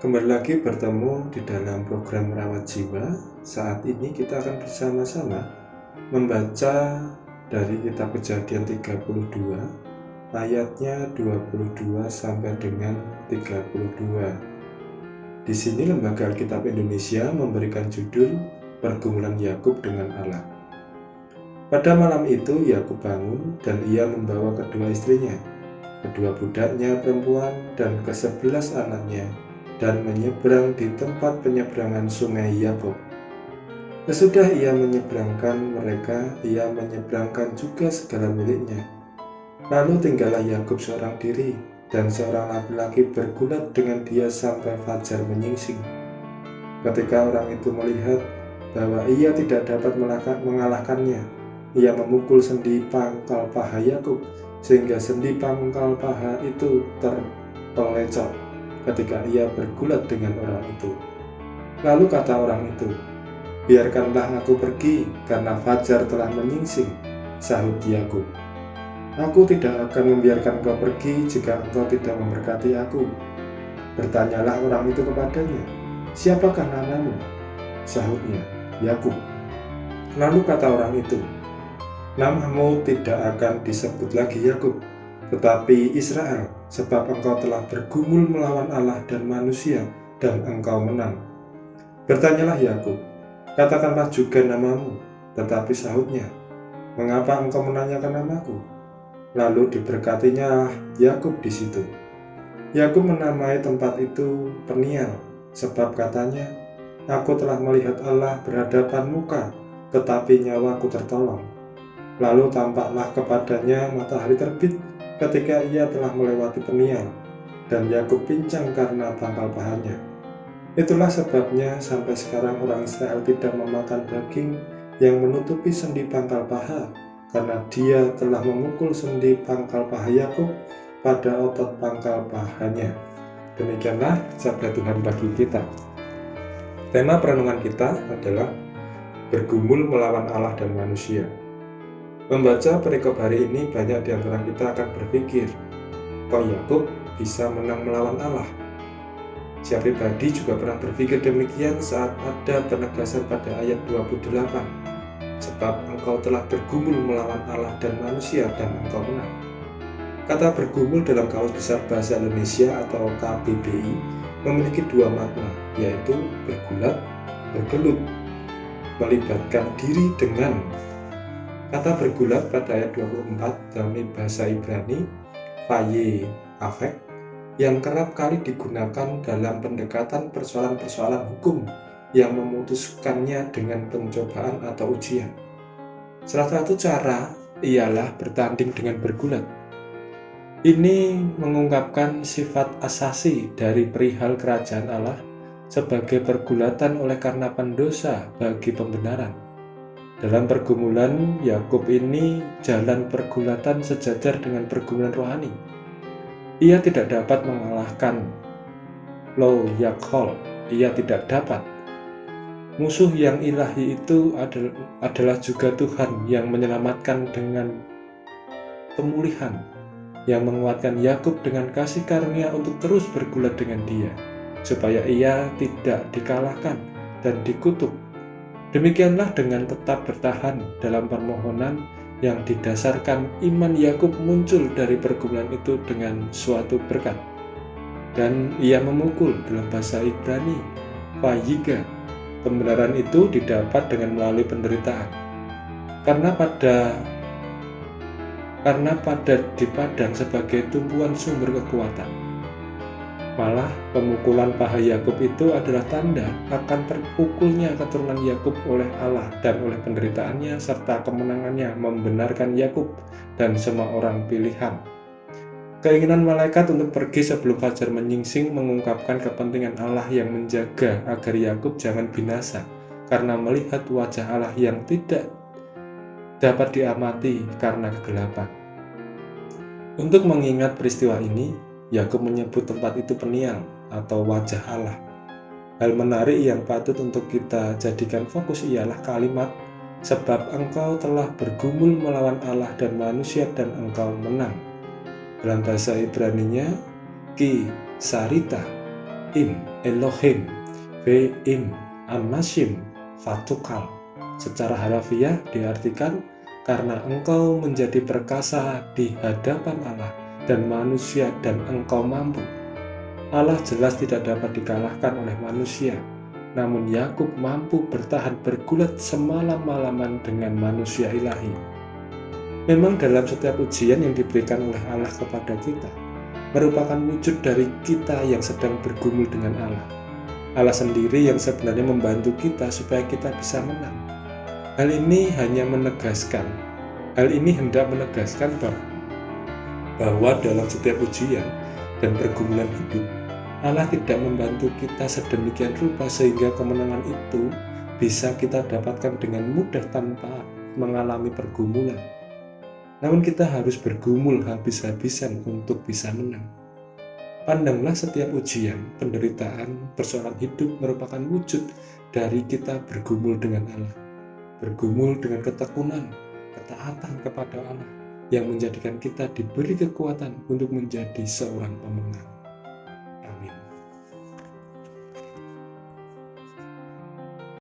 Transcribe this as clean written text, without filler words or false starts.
Kembali lagi bertemu di dalam program Merawat Jiwa. Saat ini kita akan bersama-sama membaca dari kitab Kejadian 32 ayatnya 22 sampai dengan 32. Di sini Lembaga Alkitab Indonesia memberikan judul Pergumulan Yakub dengan Allah. Pada malam itu Yakub bangun dan ia membawa kedua istrinya, kedua budaknya perempuan dan ke-11 anaknya, dan menyeberang di tempat penyeberangan sungai Yabok. Sesudah ia menyeberangkan mereka, ia menyeberangkan juga segala miliknya. Lalu tinggallah Yakub seorang diri, dan seorang laki-laki bergulat dengan dia sampai fajar menyingsing. Ketika orang itu melihat bahwa ia tidak dapat mengalahkannya, ia memukul sendi pangkal paha Yakub, sehingga sendi pangkal paha itu terpelecot ketika ia bergulat dengan orang itu. Lalu kata orang itu, "Biarkanlah aku pergi, karena fajar telah menyingsing," sahut Yakub. "Aku tidak akan membiarkan kau pergi jika engkau tidak memberkati aku." Bertanyalah orang itu kepadanya, "Siapakah namamu?" Sahutnya, "Yakub." Lalu kata orang itu, "Namamu tidak akan disebut lagi Yakub, tetapi Israel, sebab engkau telah bergumul melawan Allah dan manusia, dan engkau menang." Bertanyalah Yakub, "Katakanlah juga namamu." Tetapi sahutnya, "Mengapa engkau menanyakan namaku?" Lalu diberkatinya Yakub di situ. Yakub menamai tempat itu Peniel, sebab katanya, "Aku telah melihat Allah berhadapan muka, tetapi nyawaku tertolong." Lalu tampaklah kepadanya matahari terbit ketika ia telah melewati Peniel, dan Yakub pincang karena pangkal pahanya. Itulah sebabnya sampai sekarang orang Israel tidak memakan daging yang menutupi sendi pangkal paha, karena dia telah memukul sendi pangkal paha Yakub pada otot pangkal pahanya. Demikianlah sabda Tuhan bagi kita. Tema perenungan kita adalah bergumul melawan Allah dan manusia. Membaca perikop hari ini, banyak di antara kita akan berpikir, kok Yakub bisa menang melawan Allah? Saya pribadi juga pernah berpikir demikian saat ada penegasan pada ayat 28. Sebab engkau telah bergumul melawan Allah dan manusia, dan engkau menang. Kata bergumul dalam Kamus Besar Bahasa Indonesia atau KBBI memiliki dua makna, yaitu bergulat, bergelut, melibatkan diri dengan. Kata bergulat pada ayat 24 dalam bahasa Ibrani, Vaye Afek, yang kerap kali digunakan dalam pendekatan persoalan-persoalan hukum yang memutuskannya dengan pencobaan atau ujian. Salah satu cara ialah bertanding dengan bergulat. Ini mengungkapkan sifat asasi dari perihal kerajaan Allah sebagai pergulatan oleh karena pendosa bagi pembenaran. Dalam pergumulan Yakub ini, jalan pergulatan sejajar dengan pergumulan rohani. Ia tidak dapat mengalahkan Lo Yakhol, ia tidak dapat. Musuh yang ilahi itu adalah juga Tuhan yang menyelamatkan dengan pemulihan, yang menguatkan Yakub dengan kasih karunia untuk terus bergulat dengan dia, supaya ia tidak dikalahkan dan dikutuk. Demikianlah dengan tetap bertahan dalam permohonan yang didasarkan iman Yakub muncul dari pergumulan itu dengan suatu berkat. Dan ia memukul dalam bahasa Ibrani, Vayiga. Pembenaran itu didapat dengan melalui penderitaan. Karena pada dipadang sebagai tumpuan sumber kekuatan. Malah pemukulan paha Yakub itu adalah tanda akan terpukulnya keturunan Yakub oleh Allah dan oleh penderitaannya serta kemenangannya membenarkan Yakub dan semua orang pilihan. Keinginan malaikat untuk pergi sebelum fajar menyingsing mengungkapkan kepentingan Allah yang menjaga agar Yakub jangan binasa karena melihat wajah Allah yang tidak dapat diamati karena kegelapan. Untuk mengingat peristiwa ini, Yakub menyebut tempat itu Peniel atau wajah Allah. Hal menarik yang patut untuk kita jadikan fokus ialah kalimat, "Sebab engkau telah bergumul melawan Allah dan manusia, dan engkau menang." Dalam bahasa Ibraninya, Ki Sarita, Im, Elohim, Ve'im, Anashim, Fatukal. Secara harafiah diartikan, karena engkau menjadi perkasa di hadapan Allah dan manusia dan engkau mampu. Allah jelas tidak dapat dikalahkan oleh manusia, namun Yakub mampu bertahan bergulat semalam-malaman dengan manusia ilahi. Memang dalam setiap ujian yang diberikan oleh Allah kepada kita, merupakan wujud dari kita yang sedang bergumul dengan Allah. Allah sendiri yang sebenarnya membantu kita supaya kita bisa menang. Hal ini hendak menegaskan bahwa dalam setiap ujian dan pergumulan hidup, Allah tidak membantu kita sedemikian rupa sehingga kemenangan itu bisa kita dapatkan dengan mudah tanpa mengalami pergumulan. Namun kita harus bergumul habis-habisan untuk bisa menang. Pandanglah setiap ujian, penderitaan, persoalan hidup merupakan wujud dari kita bergumul dengan Allah. Bergumul dengan ketekunan, ketaatan kepada Allah yang menjadikan kita diberi kekuatan untuk menjadi seorang pemenang.